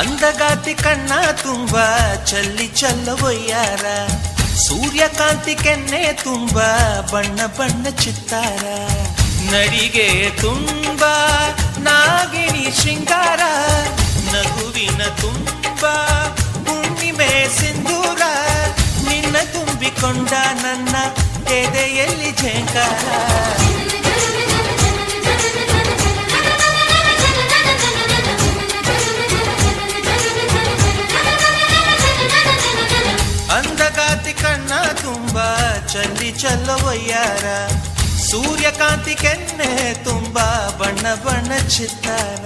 ಅಂದಗಾತಿ ಕಣ್ಣ ತುಂಬ ಚಲ್ಲಿ ಚಲ್ಲವೊಯ್ಯಾರ, ಸೂರ್ಯಕಾಂತಿ ಕೆನ್ನೆ ತುಂಬ ಬಣ್ಣ ಬಣ್ಣ ಚಿತ್ತಾರ, ನಡಿಗೆ ತುಂಬ ನಾಗಿಣಿ ಶೃಂಗಾರ, ನಗುವಿನ ತುಂಬ ಹುಣ್ಣಿಮೆ ಸಿಂಧೂರ, ನಿನ್ನ ತುಂಬಿಕೊಂಡ ನನ್ನ ಎದೆಯಲ್ಲಿ ಝೇಂಕಾರ. ಅಂದಗಾತಿ ಕಣ್ಣ ತುಂಬ ಚಲ್ಲಿ ಚಲ್ಲವೊಯ್ಯಾರ, ಸೂರ್ಯಕಾಂತಿ ಕೆನ್ನೆ ತುಂಬ ಬಣ್ಣ ಬಣ್ಣ ಚಿತ್ತಾರ.